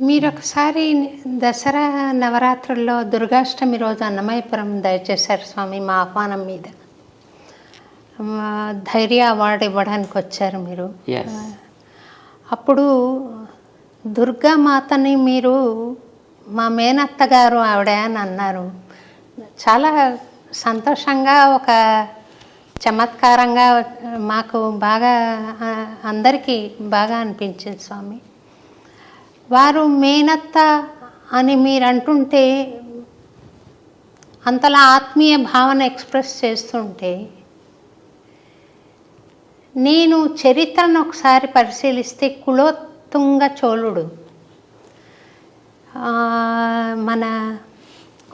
మీరొకసారి దసరా నవరాత్రుల్లో దుర్గాష్టమి రోజు అన్నమయపురం దయచేశారు స్వామి మా ఆహ్వానం మీద. ధైర్య అవార్డు ఇవ్వడానికి వచ్చారు మీరు. అప్పుడు దుర్గామాతని మీరు మా మేనత్త గారు ఆవిడ అని అన్నారు. చాలా సంతోషంగా, ఒక చమత్కారంగా మాకు బాగా అందరికీ బాగా అనిపించింది స్వామి. వారు మేనత్త అని మీరు అంటుంటే అంతలా ఆత్మీయ భావన ఎక్స్ప్రెస్ చేస్తుంటే నేను చరిత్రను ఒకసారి పరిశీలిస్తే కులోత్తుంగ చోళుడు మన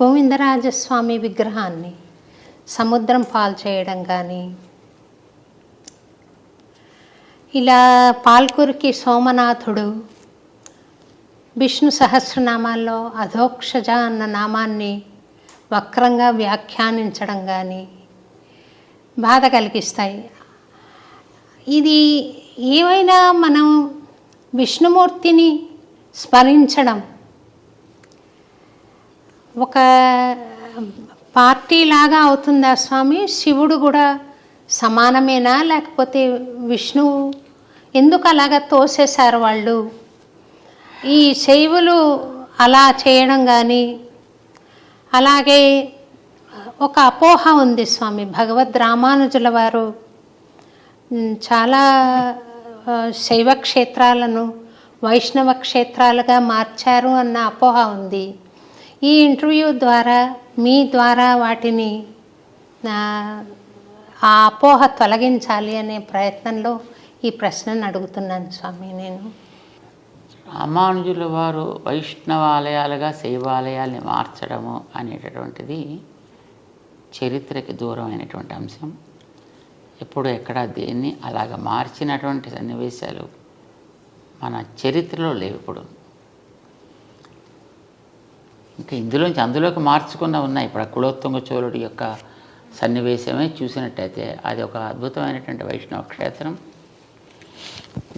గోవిందరాజస్వామి విగ్రహాన్ని సముద్రం పాలు చేయడం కానీ, ఇలా పాల్కురికి సోమనాథుడు విష్ణు సహస్రనామాల్లో అధోక్షజ అన్న నామాన్ని వక్రంగా వ్యాఖ్యానించడం కానీ బాధ కలిగిస్తాయి. ఇది ఏమైనా మనం విష్ణుమూర్తిని స్మరించడం ఒక పార్టీలాగా అవుతుందా స్వామి? శివుడు కూడా సమానమేనా? లేకపోతే విష్ణువు ఎందుకు అలాగా తోసేశారు వాళ్ళు? ఈ శైవులు అలా చేయడం కానీ, అలాగే ఒక అపోహ ఉంది స్వామి. భగవద్ రామానుజుల వారు చాలా శైవ క్షేత్రాలను వైష్ణవ క్షేత్రాలుగా మార్చారు అన్న అపోహ ఉంది. ఈ ఇంటర్వ్యూ ద్వారా, మీ ద్వారా వాటిని ఆ అపోహ తొలగించాలి అనే ప్రయత్నంలో ఈ ప్రశ్నను అడుగుతున్నాను స్వామి. నేను రామానుజుల వారు వైష్ణవాలయాలుగా శైవాలయాల్ని మార్చడము అనేటటువంటిది చరిత్రకి దూరమైనటువంటి అంశం. ఎప్పుడు ఎక్కడ దేన్ని అలాగ మార్చినటువంటి సన్నివేశాలు మన చరిత్రలో లేవు. ఇప్పుడు ఇంకా అందులోకి మార్చుకున్న ఉన్నాయి. ఇప్పుడు కులోత్తుంగ చోళుడి యొక్క సన్నివేశమే చూసినట్టయితే అది ఒక అద్భుతమైనటువంటి వైష్ణవ క్షేత్రం.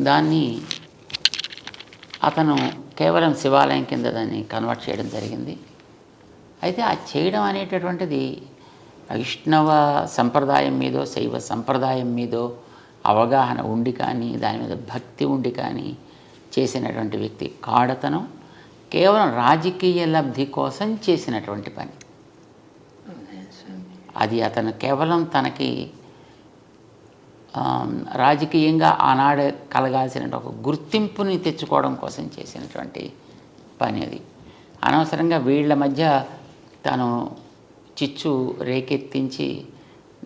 దాన్ని అతను కేవలం శివాలయం కింద దాన్ని కన్వర్ట్ చేయడం జరిగింది. అయితే ఆ చేయడం అనేటటువంటిది వైష్ణవ సంప్రదాయం మీదో శైవ సంప్రదాయం మీదో అవగాహన ఉండి కానీ, దాని మీద భక్తి ఉండి కానీ చేసినటువంటి వ్యక్తి కాడతనం. కేవలం రాజకీయ లబ్ధి కోసం చేసినటువంటి పని అది. అతను కేవలం తనకి రాజకీయంగా ఆనాడు కలగాల్సిన ఒక గుర్తింపుని తెచ్చుకోవడం కోసం చేసినటువంటి పని అది. అనవసరంగా వీళ్ళ మధ్య తను చిచ్చు రేకెత్తించి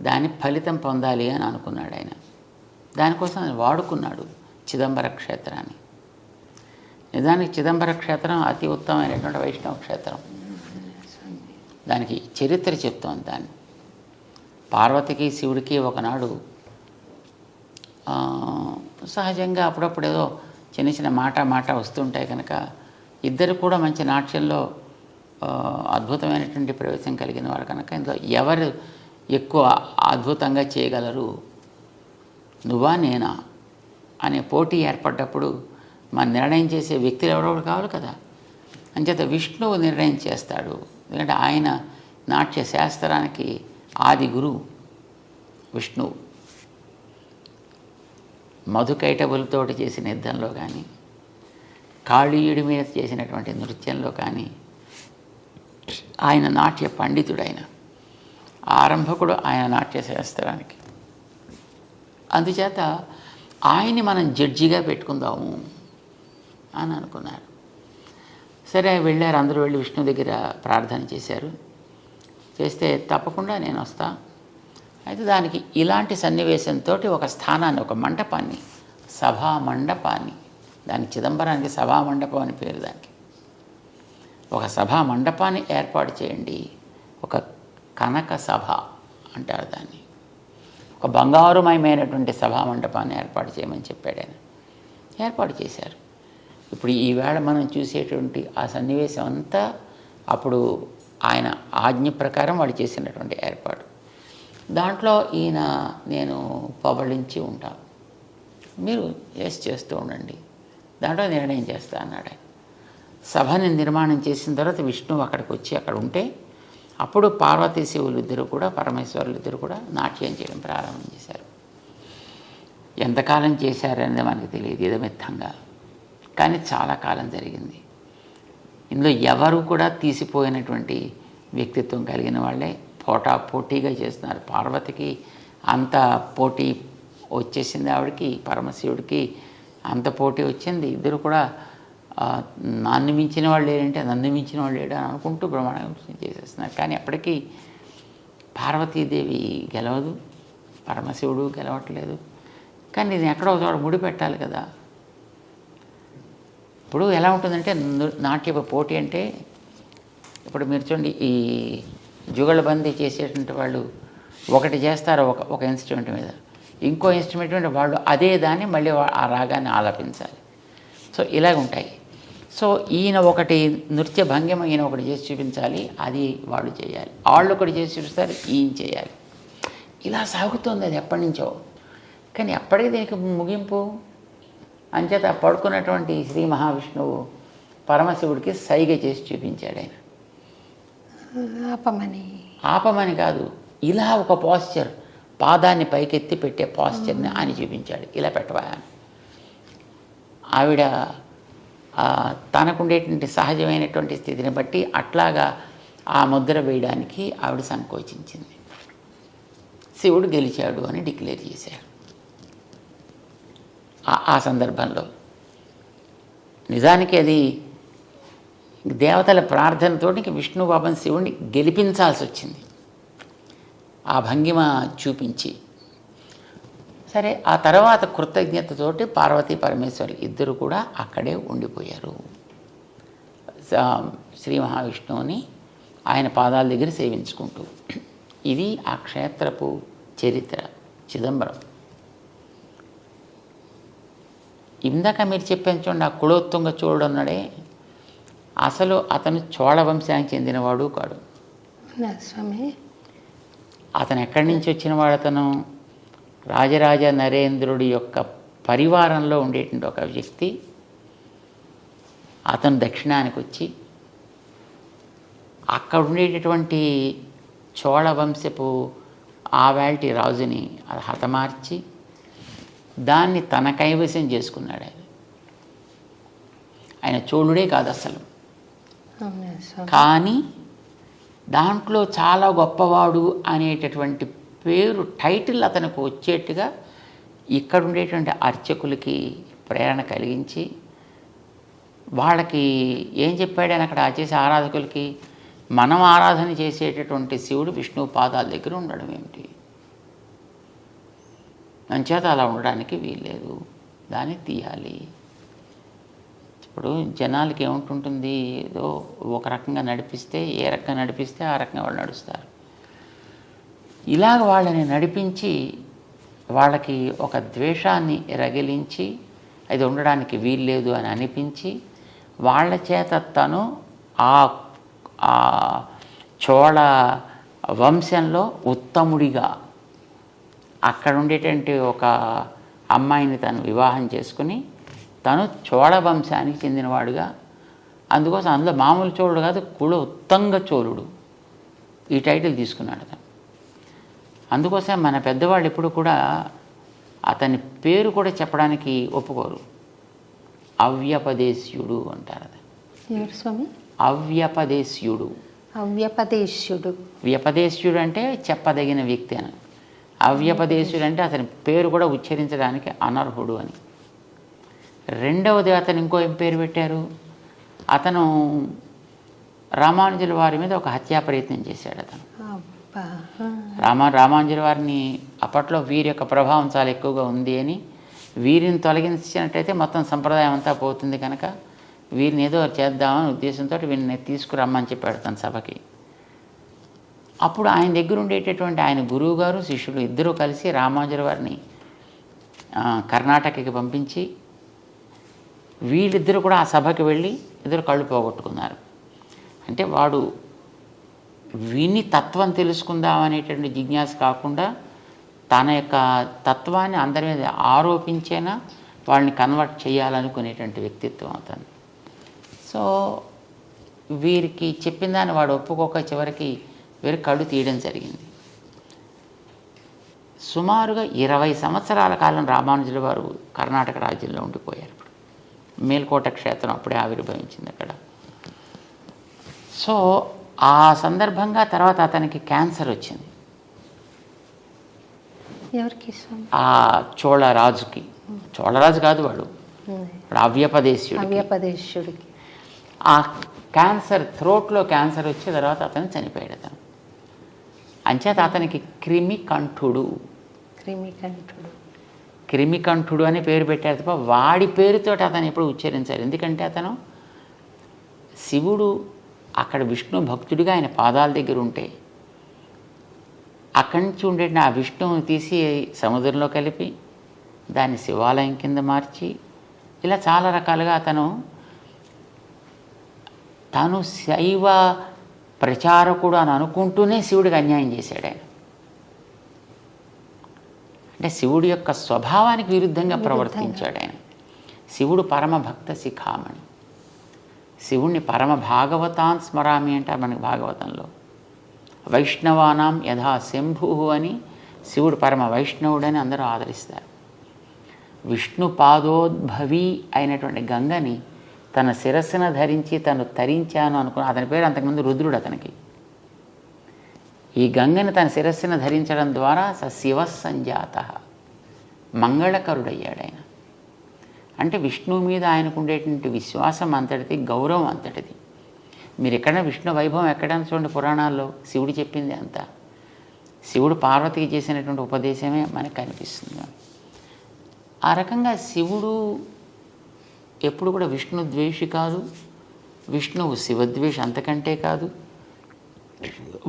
దాని ఫలితం పొందాలి అని అనుకున్నాడు ఆయన. దానికోసం ఆయన వాడుకున్నాడు చిదంబర క్షేత్రాన్ని. నిజానికి చిదంబర క్షేత్రం అతి ఉత్తమమైనటువంటి వైష్ణవ క్షేత్రం. దానికి చరిత్ర చెప్తోంది. దాన్ని పార్వతికి శివుడికి ఒకనాడు సహజంగా అప్పుడప్పుడు ఏదో చిన్న చిన్న మాట వస్తుంటాయి కనుక ఇద్దరు కూడా మంచి నాట్యంలో అద్భుతమైనటువంటి ప్రవేశం కలిగిన వాళ్ళు కనుక ఇందులో ఎవరు ఎక్కువ అద్భుతంగా చేయగలరు, నువ్వా నేనా అనే పోటీ ఏర్పడ్డప్పుడు మన నిర్ణయం చేసే వ్యక్తులు ఎవరెవరు కావాలి కదా. అంచేత విష్ణువు నిర్ణయం చేస్తాడు. ఎందుకంటే ఆయన నాట్య శాస్త్రానికి ఆది గురువు విష్ణువు. మధుకైటబులతోటి చేసిన యుద్ధంలో కానీ, కాళీయుడి మీద చేసినటువంటి నృత్యంలో కానీ ఆయన నాట్య పండితుడైన ఆరంభకుడు ఆయన నాట్య శాస్త్రానికి. అందుచేత ఆయన్ని మనం జడ్జిగా పెట్టుకుందాము అని అనుకున్నారు. సరే వెళ్ళారు. అందరూ వెళ్ళి విష్ణు దగ్గర ప్రార్థన చేశారు. చేస్తే తప్పకుండా నేను వస్తా. అయితే దానికి ఇలాంటి సన్నివేశంతో ఒక స్థానాన్ని, ఒక మండపాన్ని, సభా మండపాన్ని, దానికి చిదంబరానికి సభా మండపం అని పేరు. దానికి ఒక సభా మండపాన్ని ఏర్పాటు చేయండి. ఒక కనక సభ అంటారు దాన్ని. ఒక బంగారుమయమైనటువంటి సభా మండపాన్ని ఏర్పాటు చేయమని చెప్పాడు ఆయన. ఏర్పాటు చేశారు. ఇప్పుడు ఈవేళ మనం చూసేటువంటి ఆ సన్నివేశం అంతా అప్పుడు ఆయన ఆజ్ఞ ప్రకారం వాళ్ళు చేసినటువంటి ఏర్పాటు. దాంట్లో ఈయన నేను పబళించి ఉంటాను, మీరు చేస్తూ ఉండండి, దాంట్లో నిర్ణయం చేస్తా అన్నాడు ఆయన. సభని నిర్మాణం చేసిన తర్వాత విష్ణువు అక్కడికి వచ్చి అక్కడ ఉంటే అప్పుడు పార్వతీ శివులు ఇద్దరు కూడా పరమేశ్వరులు ఇద్దరు కూడా నాట్యం చేయడం ప్రారంభం చేశారు. ఎంతకాలం చేశారనేది మనకు తెలియదు ఇదమిత్తంగా, కానీ చాలా కాలం జరిగింది. ఇందులో ఎవరు కూడా తీసిపోయినటువంటి వ్యక్తిత్వం కలిగిన వాళ్ళే పోటీగా చేస్తున్నారు. పార్వతికి అంత పోటీ వచ్చేసింది, ఆవిడకి పరమశివుడికి అంత పోటీ వచ్చింది. ఇద్దరు కూడా నన్ను మించిన వాళ్ళు లేరంటే నన్ను మించిన వాళ్ళు లేడు అని అనుకుంటూ బ్రహ్మాండం చేసేస్తున్నారు. కానీ అప్పటికీ పార్వతీదేవి గెలవదు, పరమశివుడు గెలవట్లేదు. కానీ ఇది ఎక్కడో చోట ముడి పెట్టాలి కదా. ఇప్పుడు ఎలా ఉంటుందంటే నాట్య పోటీ అంటే ఇప్పుడు మీరు చూడండి, ఈ జుగళబందీ చేసేటువంటి వాళ్ళు ఒకటి చేస్తారు ఒక ఇన్స్ట్రుమెంట్ మీద, ఇంకో ఇన్స్ట్రుమెంట్ మీద వాళ్ళు అదే దాన్ని మళ్ళీ ఆ రాగాన్ని ఆలపించాలి. సో ఇలాగ ఉంటాయి. సో ఈయన ఒకటి నృత్య భంగిమ ఈయన ఒకటి చేసి చూపించాలి, అది వాళ్ళు చేయాలి. వాళ్ళు ఒకటి చేసి చూపిస్తారు, ఈయన చేయాలి. ఇలా సాగుతుంది అది ఎప్పటి నుంచో. కానీ ఎప్పటికీ దీనికి ముగింపు అంచేత పడుకున్నటువంటి శ్రీ మహావిష్ణువు పరమశివుడికి సైగ చేసి చూపించాడు. ఆయన ఆపమని కాదు, ఇలా ఒక పాస్చర్, పాదాన్ని పైకెత్తి పెట్టే పాస్చర్ని ఆయన చూపించాడు. ఇలా పెట్టవా. ఆవిడ తనకుండేటువంటి సహజమైనటువంటి స్థితిని బట్టి అట్లాగా ఆ ముద్ర వేయడానికి ఆవిడ సంకోచించింది. శివుడు గెలిచాడు అని డిక్లేర్ చేశాడు. ఆ సందర్భంలో నిజానికి అది దేవతల ప్రార్థనతోటి విష్ణు బాబన్ శివుడిని గెలిపించాల్సి వచ్చింది ఆ భంగిమ చూపించి. సరే, ఆ తర్వాత కృతజ్ఞతతోటి పార్వతీ పరమేశ్వరులు ఇద్దరు కూడా అక్కడే ఉండిపోయారు. శ్రీ మహావిష్ణువుని ఆయన పాదాల దగ్గర సేవించుకుంటూ. ఇది ఆ క్షేత్రపు చరిత్ర. చిదంబరం ఇందాక మీరు చెప్పాను చూడండి, ఆ కులోత్తుంగ చోళుడు ఉన్నాడే, అసలు అతను చోళ వంశానికి చెందినవాడు కాడు. అతను ఎక్కడి నుంచి వచ్చినవాడు? అతను రాజరాజ నరేంద్రుడి యొక్క పరివారంలో ఉండేటువంటి ఒక వ్యక్తి. అతను దక్షిణానికి వచ్చి అక్కడ ఉండేటటువంటి చోళ వంశపు ఆవాల్టి రాజుని హతమార్చి దాన్ని తన కైవసం చేసుకున్నాడు. ఆయన చోళుడే కాదు అసలు, కానీ దాంట్లో చాలా గొప్పవాడు అనేటటువంటి పేరు, టైటిల్ అతనికి వచ్చేట్టుగా ఇక్కడ ఉండేటువంటి అర్చకులకి ప్రేరణ కలిగించి వాళ్ళకి ఏం చెప్పాడు ఆయన అక్కడ చేసే ఆరాధకులకి, మనం ఆరాధన చేసేటటువంటి శివుడు విష్ణు పాదాల దగ్గర ఉండడం ఏమిటి, అంచేత అలా ఉండడానికి వీల్లేదు, దాన్ని తీయాలి. ఇప్పుడు జనాలకి ఏముంటుంటుంది, ఏదో ఒక రకంగా నడిపిస్తే ఏ రకంగా నడిపిస్తే ఆ రకంగా వాళ్ళు నడుస్తారు. ఇలాగ వాళ్ళని నడిపించి వాళ్ళకి ఒక ద్వేషాన్ని రగిలించి అది ఉండడానికి వీల్లేదు అని అనిపించి వాళ్ళ చేత తను ఆ చోళ వంశంలో ఉత్తముడిగా అక్కడ ఉండేటువంటి ఒక అమ్మాయిని తను వివాహం చేసుకుని తను చోళ వంశానికి చెందినవాడుగా, అందుకోసం అందులో మామూలు చోళుడు కాదు, ఉత్తంగ చోళుడు ఈ టైటిల్ తీసుకున్నాడు అతను. అందుకోసం మన పెద్దవాళ్ళు ఎప్పుడు కూడా అతని పేరు కూడా చెప్పడానికి ఒప్పుకోరు. అవ్యపదేశ్యుడు అంటారు. స్వామి అవ్యపదేశ్యుడు. వ్యపదేశ్యుడు అంటే చెప్పదగిన వ్యక్తి అని, అవ్యపదేశ్యుడు అంటే అతని పేరు కూడా ఉచ్చరించడానికి అనర్హుడు అని. రెండవది అతను ఇంకో పేరు పెట్టారు. అతను రామానుజుల వారి మీద ఒక హత్యా ప్రయత్నం చేశాడు. అతను రామానుజుల వారిని అప్పట్లో వీరి యొక్క ప్రభావం చాలా ఎక్కువగా ఉంది అని, వీరిని తొలగించినట్టయితే మొత్తం సంప్రదాయం అంతా పోతుంది కనుక వీరిని ఏదో చేద్దామని ఉద్దేశంతో వీరిని తీసుకురమ్మని చెప్పాడు తన సభకి. అప్పుడు ఆయన దగ్గర ఉండేటటువంటి ఆయన గురువు గారు శిష్యుడు ఇద్దరూ కలిసి రామానుజుల వారిని కర్ణాటకకి పంపించి వీళ్ళిద్దరూ కూడా ఆ సభకి వెళ్ళి ఇద్దరు కళ్ళు పోగొట్టుకున్నారు. అంటే వాడు విని తత్వం తెలుసుకుందాం అనేటువంటి జిజ్ఞాస కాకుండా తన యొక్క తత్వాన్ని అందరి మీద ఆరోపించేనా వాళ్ళని కన్వర్ట్ చేయాలనుకునేటువంటి వ్యక్తిత్వం అతను. సో వీరికి చెప్పిన దాన్ని వాడు ఒప్పుకోక చివరికి వీరి కళ్ళు తీయడం జరిగింది. సుమారుగా 20 సంవత్సరాల కాలం రామానుజుల వారు కర్ణాటక రాజ్యంలో ఉండిపోయారు. మేల్కోట క్షేత్రం అప్పుడే ఆవిర్భవించింది అక్కడ. సో ఆ సందర్భంగా తర్వాత అతనికి క్యాన్సర్ వచ్చింది. ఎవరికి స్వామి? ఆ చోళరాజుకి. చోళరాజు కాదు వాడు, అవ్యపదేశుడికి. ఆ క్యాన్సర్, థ్రోట్లో క్యాన్సర్ వచ్చే తర్వాత అతను చనిపోయాడు. అతను అంచేత అతనికి క్రిమికంఠుడు క్రిమికంఠుడు అని పేరు పెట్టారు తప్ప వాడి పేరుతో అతను ఎప్పుడు ఉచ్చరించారు. ఎందుకంటే అతను శివుడు అక్కడ విష్ణు భక్తుడిగా ఆయన పాదాల దగ్గర ఉంటే అక్కడి నుంచి ఉండే ఆ విష్ణువుని తీసి సముద్రంలో కలిపి దాన్ని శివాలయం కింద మార్చి ఇలా చాలా రకాలుగా తాను శైవ ప్రచారకుడు అని అనుకుంటూనే శివుడికి అన్యాయం చేశాడు ఆయన. అంటే శివుడి యొక్క స్వభావానికి విరుద్ధంగా ప్రవర్తించాడు ఆయన. శివుడు పరమ భక్త శిఖామణి. శివుణ్ణి పరమ భాగవతాన్ స్మరామి అంటారు మనకి భాగవతంలో. వైష్ణవానాం యథా శంభు అని శివుడు పరమ వైష్ణవుడని అందరూ ఆదరిస్తారు. విష్ణు పాదోద్భవి అయినటువంటి గంగని తన శిరస్సును ధరించి తను తరించాను అనుకున్న అతని పేరు అంతకుముందు రుద్రుడు. అతనికి ఈ గంగని తన శిరస్సును ధరించడం ద్వారా శివ సంజాత మంగళకరుడయ్యాడు ఆయన. అంటే విష్ణువు మీద ఆయనకు ఉండేటువంటి విశ్వాసం అంతటిది, గౌరవం అంతటిది. మీరు ఎక్కడైనా విష్ణు వైభవం ఎక్కడైనా చూడండి పురాణాల్లో, శివుడు చెప్పింది అంతా. శివుడు పార్వతికి చేసినటువంటి ఉపదేశమే మనకు కనిపిస్తుంది. ఆ రకంగా శివుడు ఎప్పుడు కూడా విష్ణు ద్వేషి కాదు, విష్ణువు శివద్వేషి అంతకంటే కాదు.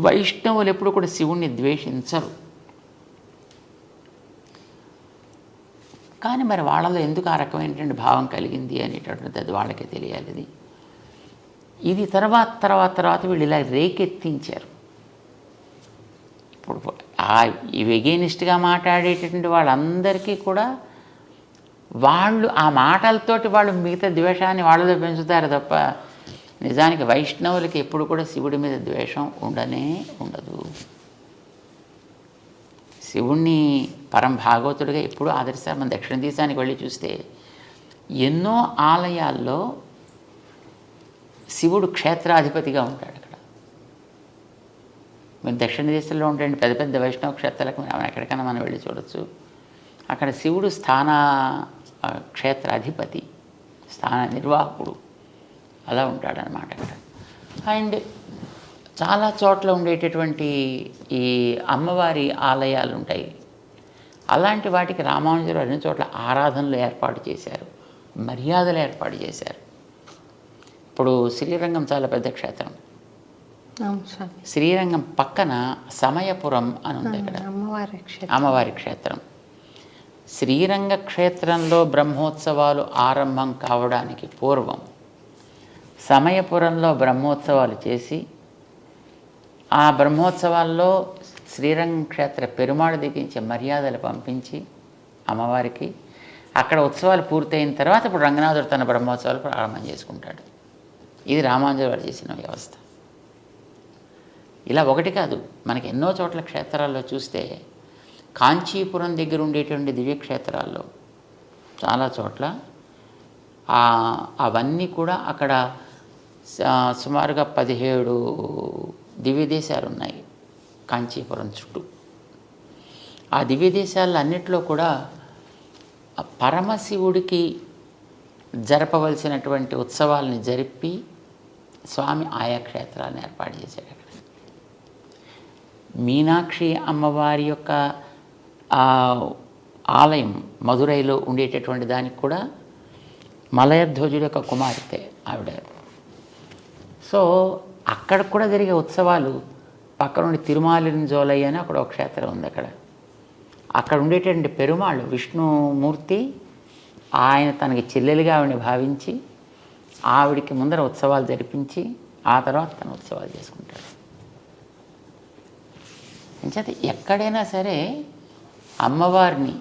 వైష్ణవులు ఎప్పుడు కూడా శివుణ్ణి ద్వేషించరు. కానీ మరి వాళ్ళలో ఎందుకు ఆ రకమైనటువంటి భావం కలిగింది అనేటటువంటిది అది వాళ్ళకే తెలియాలి. ఇది తర్వాత వీళ్ళు ఇలా రేకెత్తించారు. ఇప్పుడు ఈ వెగేనిస్ట్గా మాట్లాడేటటువంటి వాళ్ళందరికీ కూడా వాళ్ళు ఆ మాటలతోటి వాళ్ళు మిగతా ద్వేషాన్ని వాళ్ళలో పెంచుతారు తప్ప నిజానికి వైష్ణవులకి ఎప్పుడు కూడా శివుడి మీద ద్వేషం ఉండనే ఉండదు. శివుణ్ణి పరం భాగవతుడిగా ఎప్పుడూ ఆదరిస్తారు. మన దక్షిణ దేశానికి వెళ్ళి చూస్తే ఎన్నో ఆలయాల్లో శివుడు క్షేత్రాధిపతిగా ఉంటాడు. అక్కడ మీరు దక్షిణ దేశంలో ఉండే పెద్ద పెద్ద వైష్ణవ క్షేత్రాలకు ఎక్కడికైనా మనం వెళ్ళి చూడొచ్చు. అక్కడ శివుడు క్షేత్రాధిపతి, స్థాన నిర్వాహకుడు అలా ఉంటాడనమాట అక్కడ. అండ్ చాలా చోట్ల ఉండేటటువంటి ఈ అమ్మవారి ఆలయాలు ఉంటాయి. అలాంటి వాటికి రామానుజులు అన్ని చోట్ల ఆరాధనలు ఏర్పాటు చేశారు, మర్యాదలు ఏర్పాటు చేశారు. ఇప్పుడు శ్రీరంగం చాలా పెద్ద క్షేత్రం. శ్రీరంగం పక్కన సమయపురం అని ఉంది అక్కడ, అమ్మవారి క్షేత్రం. శ్రీరంగ క్షేత్రంలో బ్రహ్మోత్సవాలు ఆరంభం కావడానికి పూర్వం సమయపురంలో బ్రహ్మోత్సవాలు చేసి ఆ బ్రహ్మోత్సవాల్లో శ్రీరంగం క్షేత్ర పెరుమాళ్ దిగించే మర్యాదలు పంపించి అమ్మవారికి అక్కడ ఉత్సవాలు పూర్తయిన తర్వాత ఇప్పుడు రంగనాథుడు తన బ్రహ్మోత్సవాలు ప్రారంభం చేసుకుంటాడు. ఇది రామానుజుల వారు చేసిన వ్యవస్థ. ఇలా ఒకటి కాదు, మనకి ఎన్నో చోట్ల క్షేత్రాల్లో చూస్తే కాంచీపురం దగ్గర ఉండేటువంటి దివ్యక్షేత్రాల్లో చాలా చోట్ల అవన్నీ కూడా అక్కడ సుమారుగా 17 దివ్యదేశాలు ఉన్నాయి కాంచీపురం చుట్టూ. ఆ దివ్యదేశాల్లో అన్నిట్లో కూడా పరమశివుడికి జరపవలసినటువంటి ఉత్సవాలని జరిపి స్వామి ఆయా క్షేత్రాలను ఏర్పాటు చేశాడు. అక్కడ మీనాక్షి అమ్మవారి యొక్క ఆలయం మధురైలో ఉండేటటువంటి దానికి కూడా మలయధ్వజుడి యొక్క కుమార్తె ఆవిడ. సో అక్కడ కూడా జరిగే ఉత్సవాలు పక్క నుండి తిరుమాలింజోలయ్య అని అక్కడ ఒక క్షేత్రం ఉంది. అక్కడ ఉండేటువంటి పెరుమాళ్ళు విష్ణుమూర్తి ఆయన తనకి చెల్లెలిగా ఆవిడని భావించి ఆవిడికి ముందర ఉత్సవాలు జరిపించి ఆ తర్వాత తన ఉత్సవాలు చేసుకుంటాడు. అంచేత ఎక్కడైనా సరే అమ్మవారిని,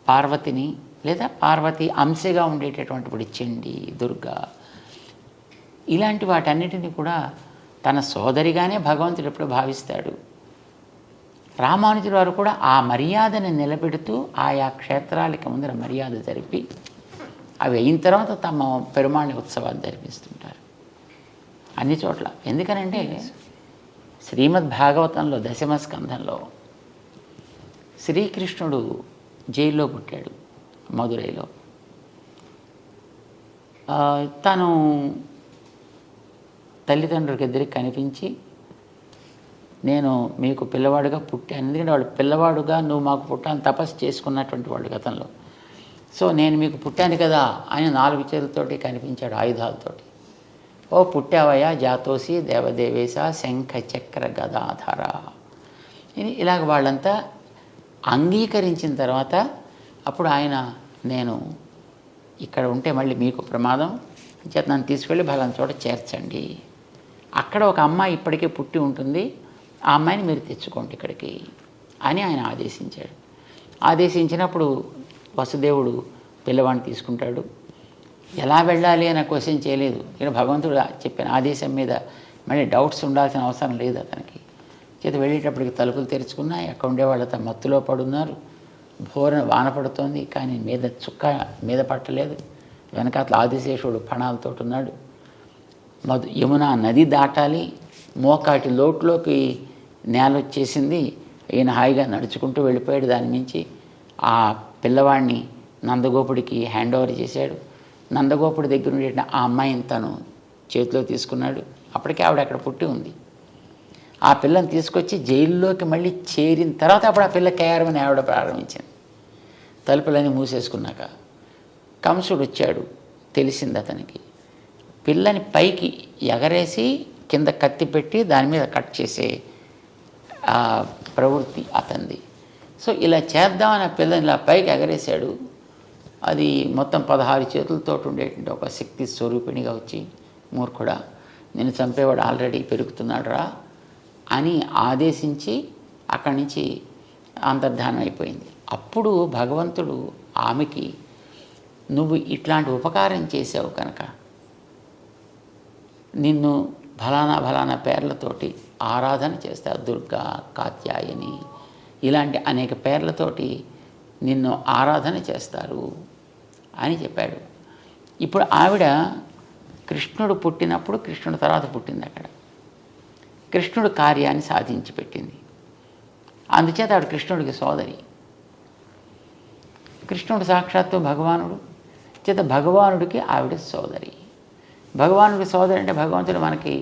పార్వతిని లేదా పార్వతి అంశగా ఉండేటటువంటి ఇప్పుడు చండి, దుర్గా ఇలాంటి వాటన్నిటిని కూడా తన సోదరిగానే భగవంతుడు ఎప్పుడు భావిస్తాడు. రామానుజుల వారు కూడా ఆ మర్యాదను నిలబెడుతూ ఆయా క్షేత్రాలకి ముందర మర్యాద జరిపి అవి అయిన తర్వాత తమ పెరుమాళ్ ఉత్సవాలు జరిపిస్తుంటారు అన్ని చోట్ల. ఎందుకనంటే శ్రీమద్ భాగవతంలో దశమ స్కంధంలో శ్రీకృష్ణుడు జైల్లో పుట్టాడు మధురైలో. తను తల్లిదండ్రులకి ఇద్దరికి కనిపించి, నేను మీకు పిల్లవాడుగా పుట్టాను, ఎందుకంటే వాళ్ళు పిల్లవాడుగా నువ్వు మాకు పుట్టాను తపస్సు చేసుకున్నటువంటి వాళ్ళు గతంలో. సో నేను మీకు పుట్టాను కదా అని 4 చేతులతోటి కనిపించాడు ఆయుధాలతోటి. ఓ పుట్టావయ్యా జాతోసి దేవదేవేశ శంఖ చక్ర గదాధర. ఇలాగ వాళ్ళంతా అంగీకరించిన తర్వాత అప్పుడు ఆయన, నేను ఇక్కడ ఉంటే మళ్ళీ మీకు ప్రమాదం చేత నన్ను తీసుకెళ్ళి బలాన్ని చోట చేర్చండి, అక్కడ ఒక అమ్మాయి ఇప్పటికే పుట్టి ఉంటుంది, ఆ అమ్మాయిని మీరు తెచ్చుకోండి ఇక్కడికి అని ఆయన ఆదేశించాడు. ఆదేశించినప్పుడు వసుదేవుడు పిల్లవాడిని తీసుకుంటాడు. ఎలా వెళ్ళాలి అని క్వశ్చన్ చేయలేదు, ఇక్కడ భగవంతుడు చెప్పిన ఆదేశం మీద మళ్ళీ డౌట్స్ ఉండాల్సిన అవసరం లేదు అతనికి. చేత వెళ్ళేటప్పటికి తలుపులు తెరుచుకున్నాయి, అక్కడ ఉండేవాళ్ళతో మత్తులో పడున్నారు, వాన పడుతోంది కానీ చుక్క మీద పట్టలేదు. వెనకాతల ఆదిశేషుడు పణాలతో ఉన్నాడు. యమునా నది దాటాలి, మోకాటి లోటులోకి నేల వచ్చేసింది. ఈయన హాయిగా నడుచుకుంటూ వెళ్ళిపోయాడు. దాని మించి ఆ పిల్లవాడిని నందగోపుడికి హ్యాండ్ ఓవర్ చేశాడు. నందగోపుడి దగ్గర ఉండే ఆ అమ్మాయిని తను చేతిలో తీసుకున్నాడు. అప్పటికే ఆవిడ అక్కడ పుట్టి ఉంది. ఆ పిల్లని తీసుకొచ్చి జైల్లోకి మళ్ళీ చేరిన తర్వాత అప్పుడు ఆ పిల్ల కేఆర్మని ఆవిడ ప్రారంభించింది. తలుపులన్నీ మూసేసుకున్నాక కంసుడు వచ్చాడు, తెలిసింది అతనికి. పిల్లని పైకి ఎగరేసి కింద కత్తి పెట్టి దాని మీద కట్ చేసే ప్రవృత్తి అతనిది. సో ఇలా చేద్దామని ఆ పిల్లని ఇలా పైకి ఎగరేశాడు. అది మొత్తం 16 చేతులతో ఉండేటువంటి ఒక శక్తి స్వరూపిణిగా వచ్చి, మూర్ఖుడా నేను చంపేవాడు ఆల్రెడీ పెరుగుతున్నాడు రా అని ఆదేశించి అక్కడి నుంచి అంతర్ధానం అయిపోయింది. అప్పుడు భగవంతుడు ఆమెకి, నువ్వు ఇట్లాంటి ఉపకారం చేసావు కనుక నిన్ను ఫలానా పేర్లతోటి ఆరాధన చేస్తారు, దుర్గా, కాత్యాయని ఇలాంటి అనేక పేర్లతోటి నిన్ను ఆరాధన చేస్తారు అని చెప్పాడు. ఇప్పుడు ఆవిడ కృష్ణుడు పుట్టినప్పుడు కృష్ణుడు తర్వాత పుట్టింది. అక్కడ కృష్ణుడు కార్యాన్ని సాధించి పెట్టింది. అందుచేత ఆవిడ కృష్ణుడికి సోదరి. కృష్ణుడు సాక్షాత్తు భగవానుడు చేత భగవానుడికి ఆవిడ సోదరి. భగవానుడికి సోదరి అంటే భగవంతుడు మనకి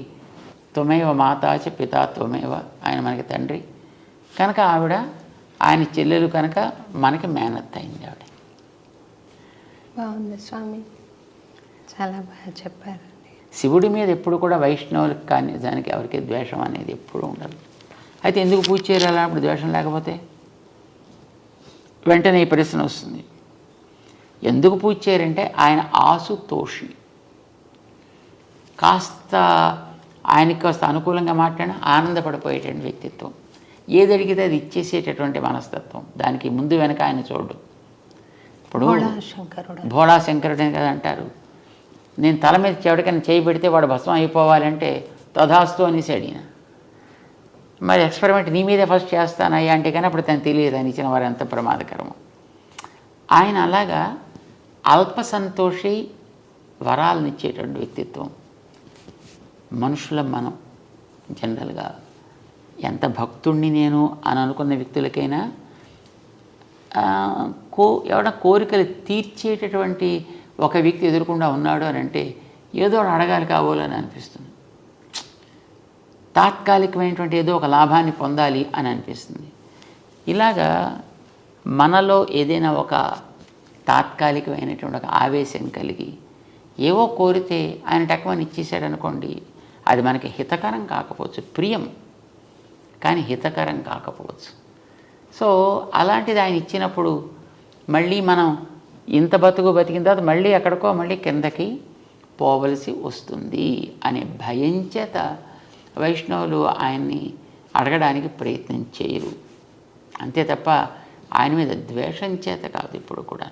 త్వమేవ మాతాచ పితా త్వమేవ, ఆయన మనకి తండ్రి కనుక ఆవిడ ఆయన చెల్లెలు కనుక మనకి మేనత్త అయింది ఆవిడ. బాగుంది స్వామి, చాలా బాగా చెప్పారండి. శివుడి మీద ఎప్పుడు కూడా వైష్ణవులకు కానీ దానికి ఎవరికి ద్వేషం అనేది ఎప్పుడూ ఉండదు. అయితే ఎందుకు పూజ చేయాలి అప్పుడు ద్వేషం లేకపోతే? వెంటనే ఈ ప్రశ్న వస్తుంది, ఎందుకు పూజ చేయరంటే ఆయన ఆసుతోషి, కాస్త ఆయనకి కాస్త అనుకూలంగా మాట్లాడిన ఆనందపడిపోయేటువంటి వ్యక్తిత్వం, ఏది అడిగితే అది ఇచ్చేసేటటువంటి మనస్తత్వం, దానికి ముందు వెనక ఆయన చూడు. ఇప్పుడు భోళా శంకరుడు అని కదా అంటారు. నేను తల మీద చెవిటికైనా చేయి పెడితే వాడు భస్మం అయిపోవాలంటే తథాస్తు అనేసాడు ఈయన. మరి ఎక్స్పెరిమెంట్ నీ మీదే ఫస్ట్ చేస్తానయ్యా అంటే కానీ అప్పుడు తను తెలియదు అని ఇచ్చిన వారు ఎంత ప్రమాదకరము. ఆయన అలాగా అల్ప సంతోషి, వరాలను ఇచ్చేటువంటి వ్యక్తిత్వం. మనుషుల మనం జనరల్గా ఎంత భక్తుణ్ణి నేను అని అనుకున్న వ్యక్తులకైనా ఎవరైనా కోరికలు తీర్చేటటువంటి ఒక వ్యక్తి ఎదురకుండా ఉన్నాడు అని అంటే ఏదో అడగాలి కాబోలని అనిపిస్తుంది. తాత్కాలికమైనటువంటి ఏదో ఒక లాభాన్ని పొందాలి అని అనిపిస్తుంది. ఇలాగా మనలో ఏదైనా ఒక తాత్కాలికమైనటువంటి ఒక ఆవేశం కలిగి ఏవో కోరితే ఆయన టక్కుమని ఇచ్చేసాడు అనుకోండి, అది మనకి హితకరం కాకపోవచ్చు, ప్రియం కానీ హితకరం కాకపోవచ్చు. సో అలాంటిది ఆయన ఇచ్చినప్పుడు మళ్ళీ మనం ఇంత బతికిన తర్వాత మళ్ళీ ఎక్కడికో మళ్ళీ కిందకి పోవలసి వస్తుంది అనే భయం చేత వైష్ణవులు ఆయన్ని అడగడానికి ప్రయత్నం చేయరు. అంతే తప్ప ఆయన మీద ద్వేషం చేత కాదు. ఇప్పుడు కూడా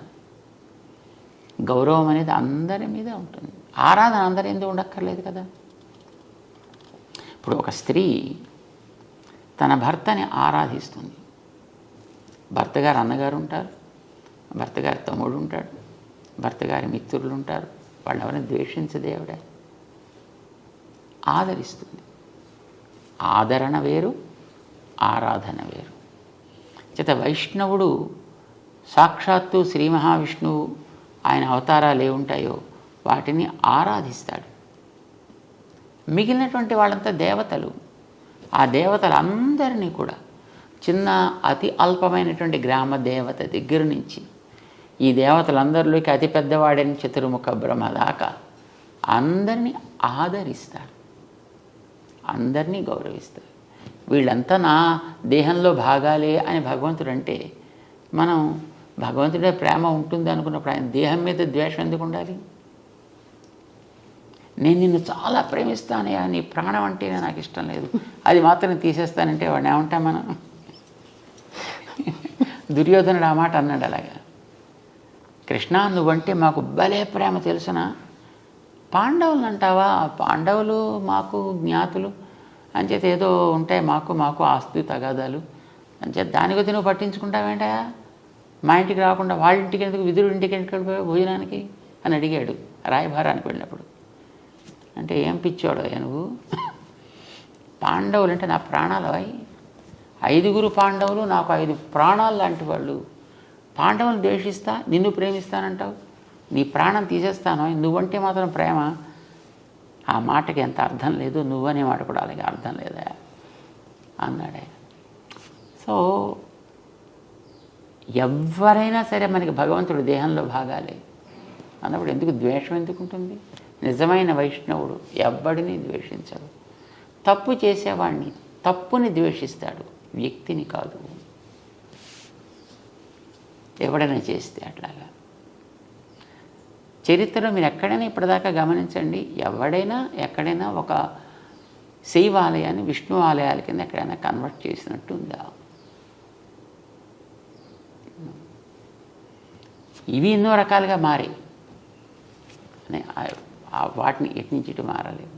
గౌరవం అనేది అందరి మీద ఉంటుంది. ఆరాధన అందరూ ఎందుకు ఉండక్కర్లేదు కదా. ఇప్పుడు ఒక స్త్రీ తన భర్తని ఆరాధిస్తుంది. భర్త గారు అన్నగారు ఉంటారు, భర్త గారి తమ్ముడు ఉంటాడు, భర్త గారి మిత్రులు ఉంటారు. వాళ్ళు ఎవరైనా ద్వేషించదే ఆవిడ ఆదరిస్తుంది. ఆదరణ వేరు, ఆరాధన వేరు. చేత వైష్ణవుడు సాక్షాత్తు శ్రీ మహావిష్ణువు ఆయన అవతారాలు ఏముంటాయో వాటిని ఆరాధిస్తాడు. మిగిలినటువంటి వాళ్ళంతా దేవతలు. ఆ దేవతలందరినీ కూడా చిన్న అతి అల్పమైనటువంటి గ్రామ దేవత దగ్గర నుంచి ఈ దేవతలందరిలోకి అతి పెద్దవాడని చతుర్ముఖ బ్రహ్మ దాకా అందరినీ ఆదరిస్తాడు, అందరినీ గౌరవిస్తాడు. వీళ్ళంతా నా దేహంలో భాగాలే అని భగవంతుడు అంటే మనం భగవంతుడే ప్రేమ ఉంటుంది అనుకున్నప్పుడు ఆయన దేహం మీద ద్వేషం ఎందుకు ఉండాలి? నేను నిన్ను చాలా ప్రేమిస్తానయ్యా, నీ ప్రాణం అంటేనే నాకు ఇష్టం లేదు, అది మాత్రం తీసేస్తానంటే వాడిని ఏమంటాం మనం? దుర్యోధనుడు ఆ మాట అన్నాడు అలాగా. కృష్ణ నువ్వంటే మాకు భలే ప్రేమ తెలుసునా, పాండవులు అంటావా? పాండవులు మాకు జ్ఞాతులు అంచేత ఏదో ఉంటాయి మాకు ఆస్తి తగాదాలు అంచేత దాని కొద్ది నువ్వు పట్టించుకుంటావేంటా? మా ఇంటికి రాకుండా వాళ్ళ ఇంటికి ఎందుకు, విదురుడి ఇంటికి ఎందుకు వెళ్ళిపోయావు భోజనానికి అని అడిగాడు రాయభారానికి వెళ్ళినప్పుడు. అంటే ఏం పిచ్చాడు నువ్వు? పాండవులు అంటే నా ప్రాణాలు అవి, 5 పాండవులు నాకు 5 ప్రాణాలు లాంటి వాళ్ళు. పాండవులు ద్వేషిస్తా నిన్ను ప్రేమిస్తానంటావు, నీ ప్రాణం తీసేస్తాను, నువ్వంటే మాత్రం ప్రేమ. ఆ మాటకి ఎంత అర్థం లేదు, నువ్వనే మాట కూడా అలాగే అర్థం లేదా అన్నాడే. సో ఎవరైనా సరే మనకి భగవంతుడు దేహంలో భాగాలే అన్నప్పుడు ఎందుకు ద్వేషం ఎందుకు ఉంటుంది? నిజమైన వైష్ణవుడు ఎవ్వడిని ద్వేషించడు. తప్పు చేసేవాడిని తప్పుని ద్వేషిస్తాడు, వ్యక్తిని కాదు. ఎవడైనా చేస్తే అట్లాగా చరిత్రలో మీరు ఎక్కడైనా ఇప్పటిదాకా గమనించండి, ఎవడైనా ఎక్కడైనా ఒక శైవ ఆలయాన్ని విష్ణు ఆలయాల కింద ఎక్కడైనా కన్వర్ట్ చేసినట్టు ఉందా? ఇవి ఎన్నో రకాలుగా మారాయి, వాటిని ఎటు నుంచి ఇటు మారలేదు.